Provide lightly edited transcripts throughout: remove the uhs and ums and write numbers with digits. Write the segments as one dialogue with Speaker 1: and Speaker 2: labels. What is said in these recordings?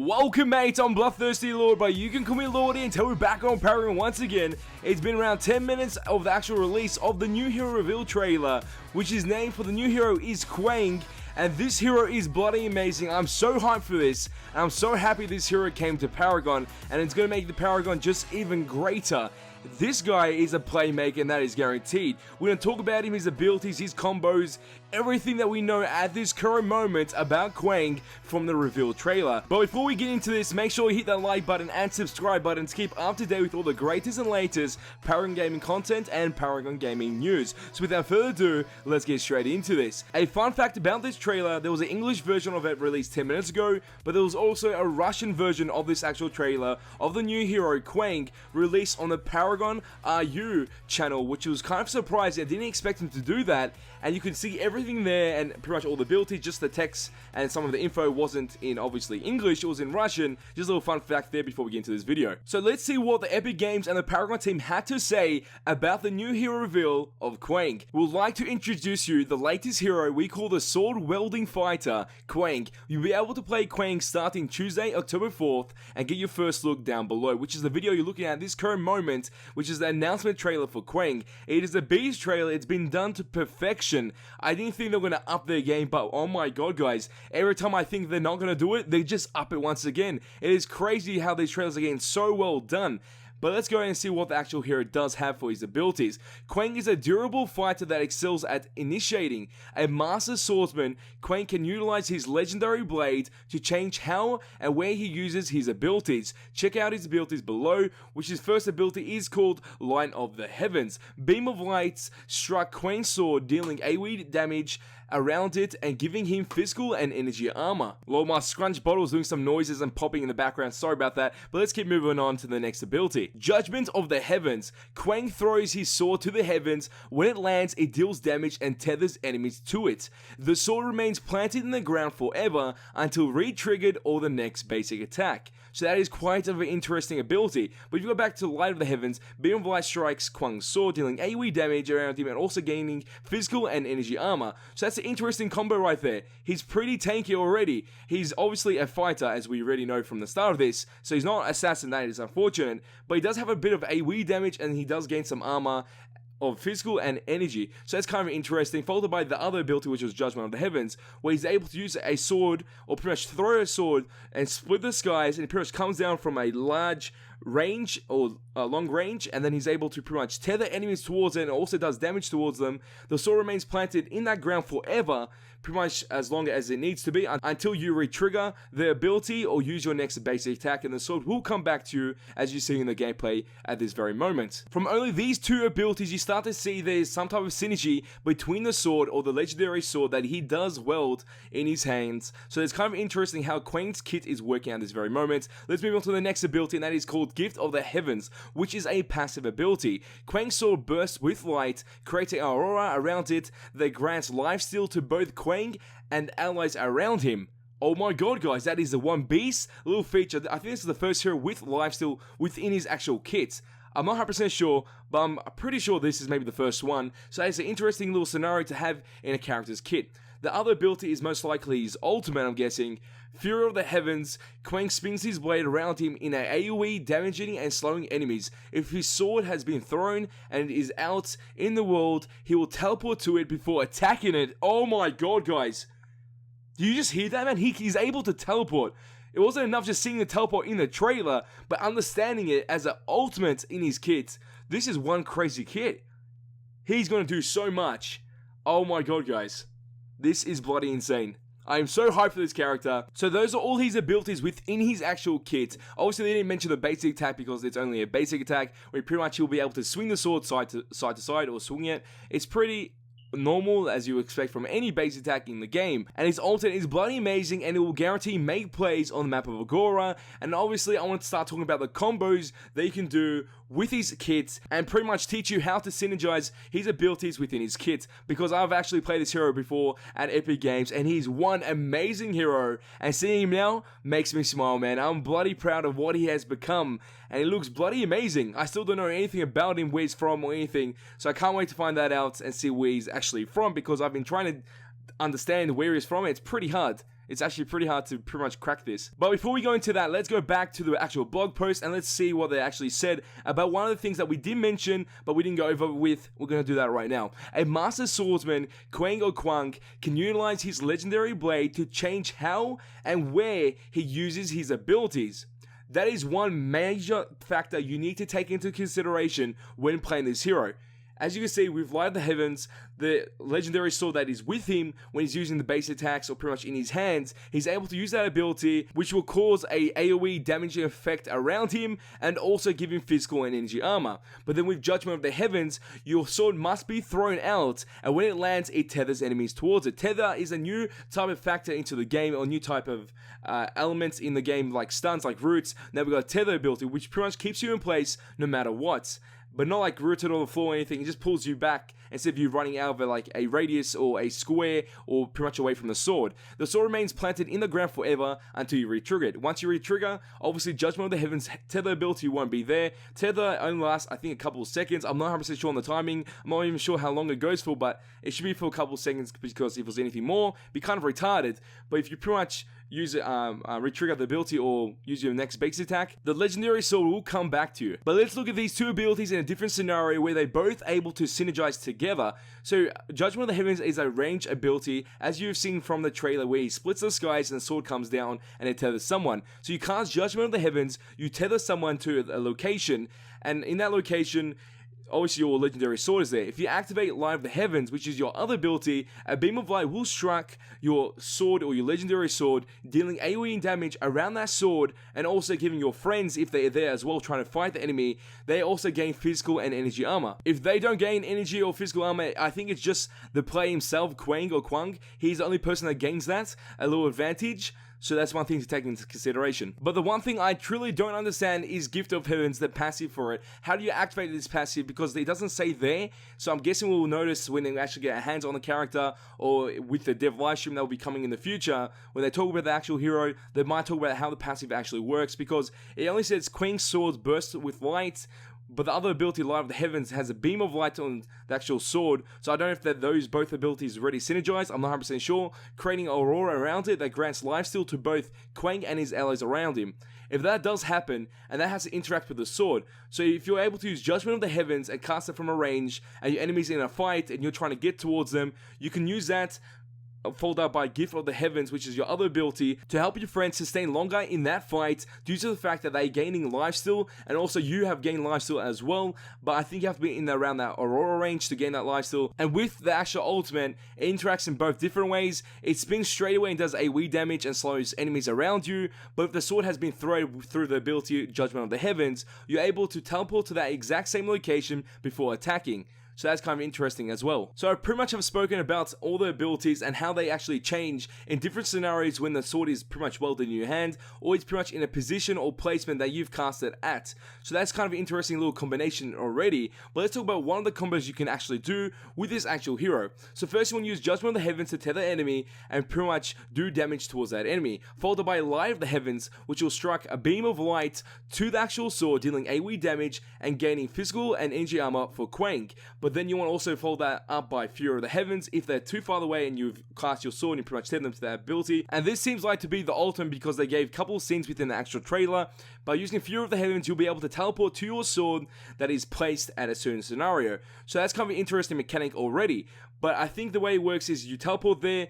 Speaker 1: Welcome mates, I'm Bloodthirsty Lord, but you can call me Lordy until we're back on Paragon once again. It's been around 10 minutes of the actual release of the new hero reveal trailer, which is named for the new hero is KWANG, and this hero is bloody amazing. I'm so hyped for this, and I'm so happy this hero came to Paragon, and it's going to make the Paragon just even greater. This guy is a playmaker, and that is guaranteed. We're going to talk about him, his abilities, his combos, everything that we know at this current moment about KWANG from the reveal trailer. But before we get into this, make sure you hit that like button and subscribe button to keep up to date with all the greatest and latest Paragon Gaming content and Paragon Gaming news. So without further ado, let's get straight into this. A fun fact about this trailer, there was an English version of it released 10 minutes ago, but there was also a Russian version of this actual trailer of the new hero KWANG released on the Paragon RU channel, which was kind of surprising. I didn't expect him to do that, and you can see everything there and pretty much all the abilities, just the text and some of the info wasn't in obviously English, it was in Russian. Just a little fun fact there before we get into this video. So let's see what the Epic Games and the Paragon team had to say about the new hero reveal of KWANG. We'd like to introduce you the latest hero we call the sword wielding fighter, KWANG. You'll be able to play KWANG starting Tuesday, October 4th, and get your first look down below, which is the video you're looking at this current moment, which is the announcement trailer for KWANG. It is a beast trailer, it's been done to perfection. I didn't think they were going to up their game, but oh my god guys, every time I think they're not going to do it, they just up it once again. It is crazy how these trailers are getting so well done. But let's go ahead and see what the actual hero does have for his abilities. KWANG is a durable fighter that excels at initiating. A master swordsman, KWANG can utilize his legendary blade to change how and where he uses his abilities. Check out his abilities below, which his first ability is called Light of the Heavens. Beam of Lights struck KWANG's sword, dealing AoE damage around it and giving him physical and energy armor. Lol, my scrunch bottle is doing some noises and popping in the background, sorry about that, but let's keep moving on to the next ability. Judgment of the Heavens. KWANG throws his sword to the heavens. When it lands, it deals damage and tethers enemies to it. The sword remains planted in the ground forever until re-triggered or the next basic attack. So that is quite of an interesting ability. But if you go back to Light of the Heavens, Beam of Light strikes KWANG's sword, dealing AoE damage around him and also gaining physical and energy armor. So that's an interesting combo right there. He's pretty tanky already. He's obviously a fighter, as we already know from the start of this, so he's not an assassin, that is unfortunate, but he does have a bit of AoE damage and he does gain some armor of physical and energy, so that's kind of interesting, followed by the other ability, which was Judgment of the Heavens, where he's able to use a sword, or pretty much throw a sword and split the skies, and it pretty much comes down from a large range or long range, and then he's able to pretty much tether enemies towards it and also does damage towards them. The sword remains planted in that ground forever, pretty much as long as it needs to be, until you re-trigger the ability or use your next basic attack, and the sword will come back to you as you see in the gameplay at this very moment. From only these two abilities, you start to see there's some type of synergy between the sword or the legendary sword that he does wield in his hands. So it's kind of interesting how KWANG's kit is working at this very moment. Let's move on to the next ability, and that is called Gift of the Heavens, which is a passive ability. KWANG's sword bursts with light, creating an aurora around it that grants lifesteal to both KWANG and allies around him. Oh my god guys, that is the one beast little feature. I think this is the first hero with lifesteal within his actual kit. I'm not 100% sure, but I'm pretty sure this is maybe the first one, so it's an interesting little scenario to have in a character's kit. The other ability is most likely his ultimate, I'm guessing. Fury of the Heavens. KWANG spins his blade around him in an AoE, damaging and slowing enemies. If his sword has been thrown and it is out in the world, he will teleport to it before attacking it. Oh my god guys. Do you just hear that, man? He's able to teleport. It wasn't enough just seeing the teleport in the trailer, but understanding it as an ultimate in his kit. This is one crazy kit. He's going to do so much. Oh my god guys. This is bloody insane. I am so hyped for this character. So those are all his abilities within his actual kit. Obviously they didn't mention the basic attack because it's only a basic attack, where pretty much he'll be able to swing the sword side to side or swing it. It's pretty normal as you expect from any base attack in the game, and his ultimate is bloody amazing, and it will guarantee make plays on the map of Agora. And obviously I want to start talking about the combos that you can do with his kit and pretty much teach you how to synergize his abilities within his kit, because I've actually played this hero before at Epic Games and he's one amazing hero, and seeing him now makes me smile, man. I'm bloody proud of what he has become and he looks bloody amazing. I still don't know anything about him, where he's from or anything, so I can't wait to find that out and see where he's actually from, because I've been trying to understand where he's from. It's pretty hard. It's actually pretty hard to pretty much crack this. But before we go into that, let's go back to the actual blog post and let's see what they actually said about one of the things that we did mention, but we didn't go over with. We're going to do that right now. A master swordsman, KWANG or KWANG, can utilize his legendary blade to change how and where he uses his abilities. That is one major factor you need to take into consideration when playing this hero. As you can see, with Light of the Heavens, the legendary sword that is with him when he's using the base attacks or pretty much in his hands, he's able to use that ability, which will cause a AoE damaging effect around him and also give him physical and energy armor. But then with Judgment of the Heavens, your sword must be thrown out, and when it lands, it tethers enemies towards it. Tether is a new type of factor into the game, or new type of elements in the game, like stuns, like roots. Now we've got a tether ability, which pretty much keeps you in place no matter what. But not like rooted on the floor or anything, it just pulls you back instead of you running out of like a radius or a square or pretty much away from the sword. The sword remains planted in the ground forever until you re-trigger it. Once you re-trigger, obviously Judgment of the Heavens tether ability won't be there. Tether only lasts, I think, a couple of seconds. I'm not 100% sure on the timing. I'm not even sure how long it goes for, but it should be for a couple of seconds, because if it was anything more, it'd be kind of retarded. But if you pretty much use it, re-trigger the ability or use your next base attack, the legendary sword will come back to you. But let's look at these two abilities in a different scenario where they're both able to synergize together. So Judgment of the Heavens is a range ability, as you've seen from the trailer, where he splits the skies and the sword comes down and it tethers someone. So you cast Judgment of the Heavens, you tether someone to a location, and in that location, obviously your legendary sword is there. If you activate Light of the Heavens, which is your other ability, a beam of light will strike your sword or your legendary sword, dealing AoE damage around that sword, and also giving your friends, if they're there as well trying to fight the enemy, they also gain physical and energy armor. If they don't gain energy or physical armor, I think it's just the player himself, KWANG or KWANG. He's the only person that gains that, a little advantage. So that's one thing to take into consideration. But the one thing I truly don't understand is Gift of Heavens, the passive for it. How do you activate this passive? Because it doesn't say there. So I'm guessing we'll notice when they actually get our hands on the character, or with the dev livestream that will be coming in the future, when they talk about the actual hero, they might talk about how the passive actually works, because it only says KWANG's swords burst with light, but the other ability, Light of the Heavens, has a beam of light on the actual sword. So I don't know if that those both abilities already synergize. I'm not 100% sure. Creating aurora around it that grants lifesteal to both KWANG and his allies around him. If that does happen, and that has to interact with the sword, so if you're able to use Judgment of the Heavens and cast it from a range, and your enemy's in a fight and you're trying to get towards them, you can use that followed up by Gift of the Heavens, which is your other ability, to help your friends sustain longer in that fight due to the fact that they're gaining lifesteal, and also you have gained lifesteal as well. But I think you have to be in around that Aurora range to gain that lifesteal. And with the actual ultimate, it interacts in both different ways. It spins straight away and does AoE damage and slows enemies around you, but if the sword has been thrown through the ability Judgment of the Heavens, you're able to teleport to that exact same location before attacking. So that's kind of interesting as well. So I pretty much have spoken about all the abilities and how they actually change in different scenarios when the sword is pretty much welded in your hand, or it's pretty much in a position or placement that you've cast it at. So that's kind of an interesting little combination already. But let's talk about one of the combos you can actually do with this actual hero. So first you want to use Judgment of the Heavens to tether enemy and pretty much do damage towards that enemy, followed by Light of the Heavens, which will strike a beam of light to the actual sword, dealing AoE damage and gaining physical and energy armor for KWANG. But then you want to also follow that up by Fury of the Heavens if they're too far away and you've cast your sword and you pretty much tether them to that ability. And this seems like to be the ultimate because they gave a couple of scenes within the actual trailer. By using Fury of the Heavens, you'll be able to teleport to your sword that is placed at a certain scenario. So that's kind of an interesting mechanic already. But I think the way it works is you teleport there,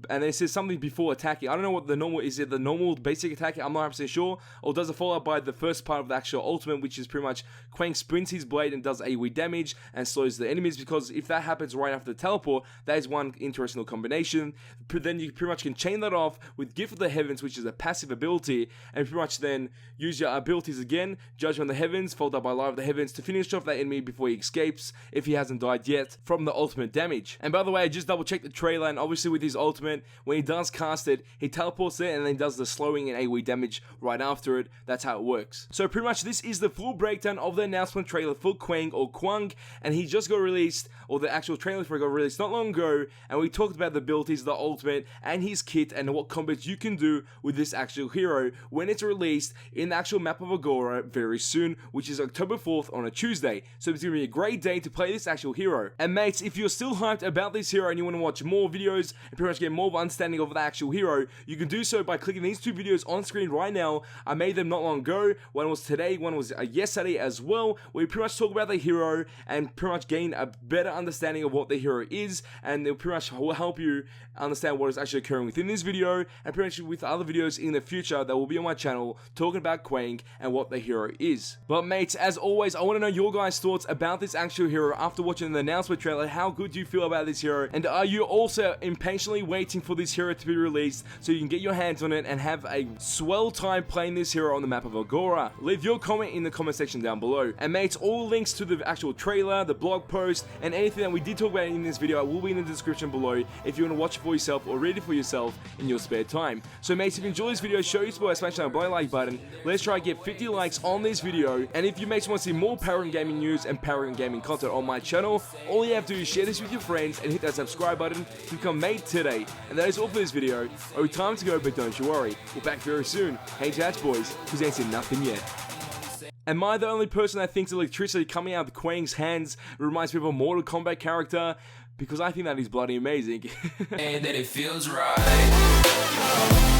Speaker 1: and then it says something before attacking. I don't know what the normal is. It the normal basic attack? I'm not 100% sure. Or does it follow up by the first part of the actual ultimate, which is pretty much KWANG sprints his blade and does AoE damage and slows the enemies? Because if that happens right after the teleport, that is one interesting little combination. Then you pretty much can chain that off with Gift of the Heavens, which is a passive ability, and pretty much then use your abilities again, Judgment of the Heavens, followed up by Light of the Heavens to finish off that enemy before he escapes, if he hasn't died yet, from the ultimate damage. And by the way, I just double checked the trailer, and obviously with his ultimate, when he does cast it, he teleports it and then does the slowing and AoE damage right after it. That's how it works. So pretty much this is the full breakdown of the announcement trailer for KWANG or KWANG, and he just got released, or the actual trailer for it got released not long ago, and we talked about the abilities, the ultimate, and his kit, and what combos you can do with this actual hero when it's released in the actual map of Agora very soon, which is October 4th on a Tuesday. So it's going to be a great day to play this actual hero. And mates, if you're still hyped about this hero and you want to watch more videos and pretty much get get more of an understanding of the actual hero, you can do so by clicking these two videos on screen right now. I made them not long ago. One was today, one was yesterday as well, where we pretty much talk about the hero and pretty much gain a better understanding of what the hero is, and they'll pretty much will help you understand what is actually occurring within this video, and pretty much with other videos in the future that will be on my channel talking about KWANG and what the hero is. But mates, as always, I want to know your guys' thoughts about this actual hero after watching the announcement trailer. How good do you feel about this hero, and are you also impatiently waiting for this hero to be released so you can get your hands on it and have a swell time playing this hero on the map of Agora? Leave your comment in the comment section down below. And mates, all links to the actual trailer, the blog post, and anything that we did talk about in this video will be in the description below if you want to watch it for yourself or read it for yourself in your spare time. So mates, if you enjoy this video, show your support by smashing that like button. Let's try to get 50 likes on this video, and if you mates want to see more Paragon Gaming news and Paragon Gaming content on my channel, all you have to do is share this with your friends and hit that subscribe button to become mate today. And that is all for this video. Oh, time to go, but don't you worry, we're back very soon. Hey chats boys, because ain't seen nothing yet. Am I the only person that thinks electricity coming out of the KWANG's hands reminds me of a Mortal Kombat character? Because I think that is bloody amazing.
Speaker 2: And that it feels right.